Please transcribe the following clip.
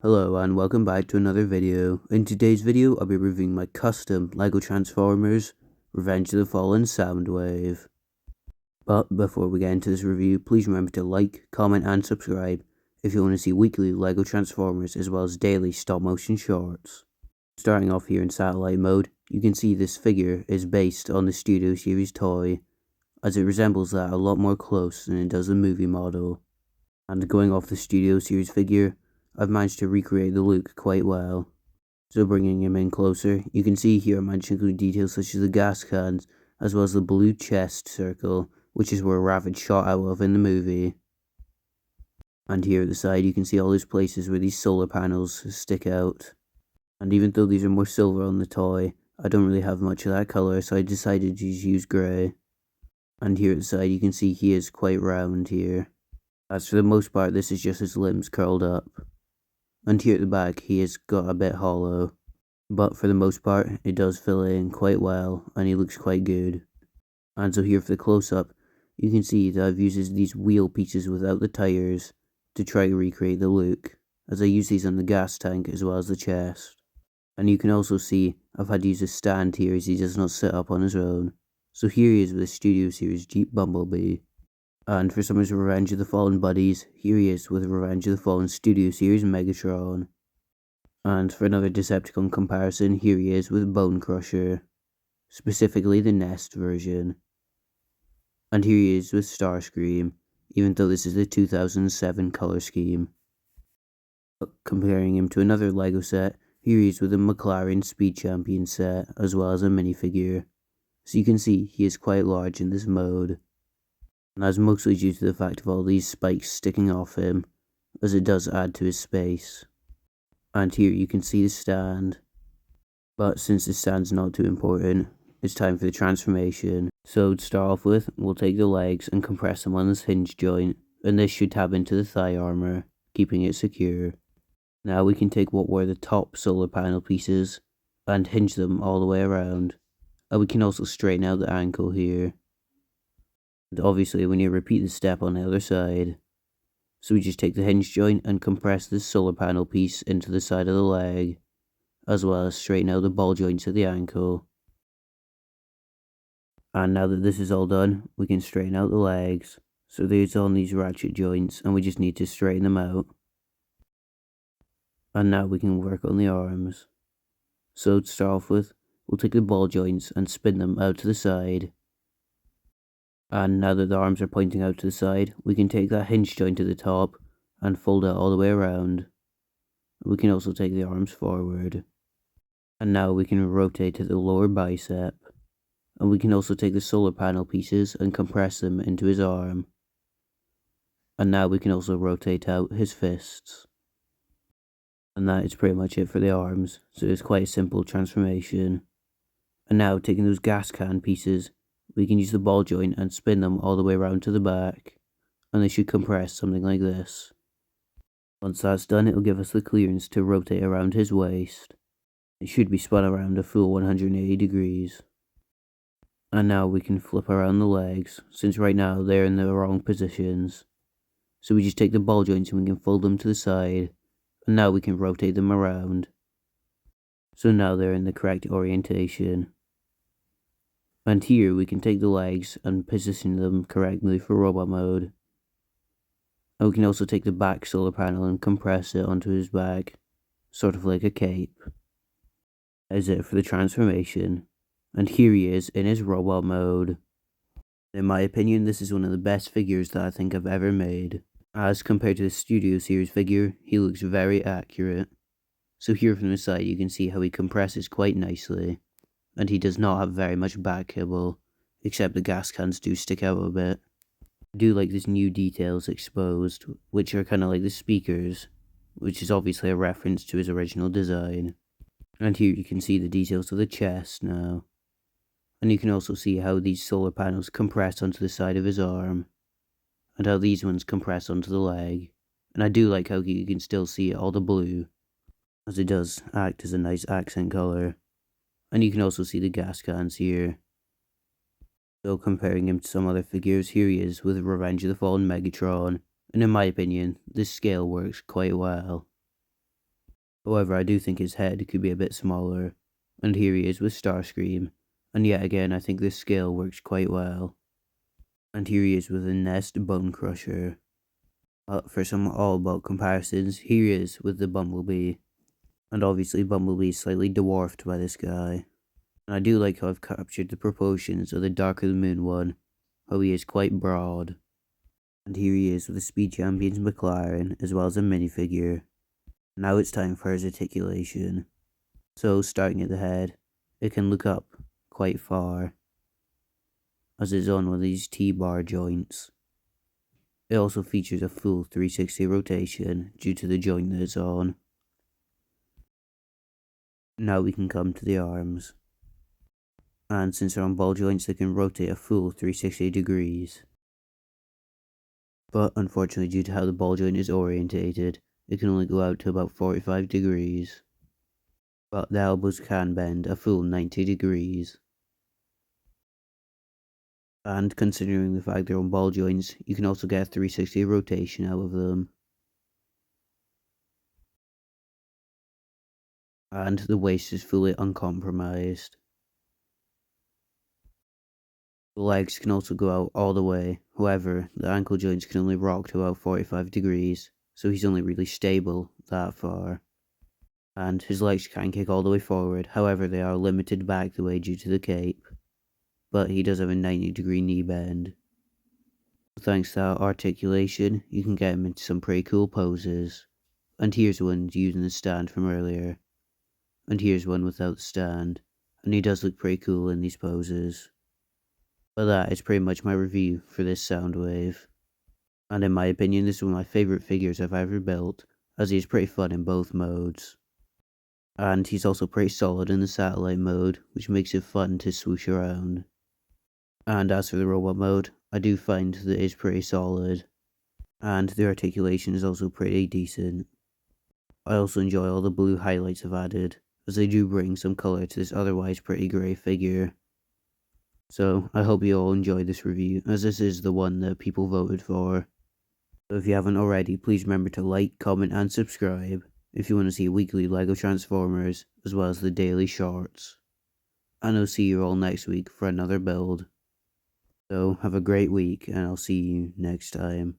Hello and welcome back to another video. In today's video, I'll be reviewing my custom LEGO Transformers Revenge of the Fallen Soundwave. But before we get into this review, please remember to like, comment and subscribe if you want to see weekly LEGO Transformers as well as daily stop motion shorts. Starting off here in satellite mode, you can see this figure is based on the Studio Series toy, as it resembles that a lot more close than it does the movie model. And going off the Studio Series figure, I've managed to recreate the look quite well. So bringing him in closer, you can see here I managed to include details such as the gas cans, as well as the blue chest circle, which is where Ravage shot out of in the movie. And here at the side you can see all those places where these solar panels stick out. And even though these are more silver on the toy, I don't really have much of that colour, so I decided to just use grey. And here at the side you can see he is quite round here. As for the most part, this is just his limbs curled up. And here at the back, he is got a bit hollow. But for the most part, it does fill in quite well, and he looks quite good. And so here for the close-up, you can see that I've used these wheel pieces without the tires to try to recreate the look, as I use these on the gas tank as well as the chest. And you can also see I've had to use a stand here as he does not sit up on his own. So here he is with the Studio Series Jeep Bumblebee. And for some of his Revenge of the Fallen buddies, here he is with Revenge of the Fallen Studio Series Megatron. And for another Decepticon comparison, here he is with Bone Crusher, specifically the Nest version. And here he is with Starscream, even though this is the 2007 color scheme. Comparing him to another LEGO set, here he is with a McLaren Speed Champion set, as well as a minifigure. So you can see he is quite large in this mode. And that's mostly due to the fact of all these spikes sticking off him, as it does add to his space. And here you can see the stand. But since the stand's not too important, it's time for the transformation. So to start off with, we'll take the legs and compress them on this hinge joint, and this should tab into the thigh armor, keeping it secure. Now we can take what were the top solar panel pieces, and hinge them all the way around. And we can also straighten out the ankle here. And obviously we need to repeat the step on the other side. So we just take the hinge joint and compress this solar panel piece into the side of the leg, as well as straighten out the ball joints of the ankle. And now that this is all done, we can straighten out the legs. So there's on these ratchet joints, and we just need to straighten them out. And now we can work on the arms. So to start off with, we'll take the ball joints and spin them out to the side. And now that the arms are pointing out to the side, we can take that hinge joint to the top and fold it all the way around. We can also take the arms forward. And now we can rotate to the lower bicep. And we can also take the solar panel pieces and compress them into his arm. And now we can also rotate out his fists. And that is pretty much it for the arms, so it's quite a simple transformation. And now taking those gas can pieces, we can use the ball joint and spin them all the way around to the back, and they should compress something like this. Once that's done, it'll give us the clearance to rotate around his waist. It should be spun around a full 180 degrees. And now we can flip around the legs, since right now they're in the wrong positions. So we just take the ball joints and we can fold them to the side, and now we can rotate them around. So now they're in the correct orientation. And here we can take the legs and position them correctly for robot mode. And we can also take the back solar panel and compress it onto his back, sort of like a cape. That is it for the transformation. And here he is in his robot mode. In my opinion, this is one of the best figures that I think I've ever made. As compared to the Studio Series figure, he looks very accurate. So here from the side you can see how he compresses quite nicely. And he does not have very much back kibble, except the gas cans do stick out a bit. I do like these new details exposed, which are kind of like the speakers, which is obviously a reference to his original design. And here you can see the details of the chest now. And you can also see how these solar panels compress onto the side of his arm, and how these ones compress onto the leg. And I do like how you can still see all the blue, as it does act as a nice accent colour. And you can also see the gas cans here. So comparing him to some other figures, here he is with Revenge of the Fallen Megatron, and in my opinion, this scale works quite well. However, I do think his head could be a bit smaller. And here he is with Starscream. And yet again, I think this scale works quite well. And here he is with a Nest Bone Crusher. For some all-about comparisons, here he is with the Bumblebee. And obviously Bumblebee is slightly dwarfed by this guy. And I do like how I've captured the proportions of the Dark of the Moon one, how he is quite broad. And here he is with the Speed Champions McLaren, as well as a minifigure. Now it's time for his articulation. So, starting at the head, it can look up quite far, as it's on one of these T-bar joints. It also features a full 360 rotation due to the joint that it's on. Now we can come to the arms. And since they're on ball joints, they can rotate a full 360 degrees. But unfortunately, due to how the ball joint is orientated, it can only go out to about 45 degrees. But the elbows can bend a full 90 degrees. And considering the fact they're on ball joints, you can also get a 360 rotation out of them. And the waist is fully uncompromised. The legs can also go out all the way, however, the ankle joints can only rock to about 45 degrees, so he's only really stable that far. And his legs can kick all the way forward, however they are limited back the way due to the cape. But he does have a 90-degree knee bend. Thanks to that articulation, you can get him into some pretty cool poses. And here's one using the stand from earlier. And here's one without the stand, and he does look pretty cool in these poses. But that is pretty much my review for this Soundwave. And in my opinion, this is one of my favourite figures I've ever built, as he is pretty fun in both modes. And he's also pretty solid in the satellite mode, which makes it fun to swoosh around. And as for the robot mode, I do find that it is pretty solid. And the articulation is also pretty decent. I also enjoy all the blue highlights I've added, as they do bring some colour to this otherwise pretty grey figure. So, I hope you all enjoyed this review, as this is the one that people voted for. So if you haven't already, please remember to like, comment and subscribe if you want to see weekly LEGO Transformers, as well as the daily shorts. And I'll see you all next week for another build. So, have a great week, and I'll see you next time.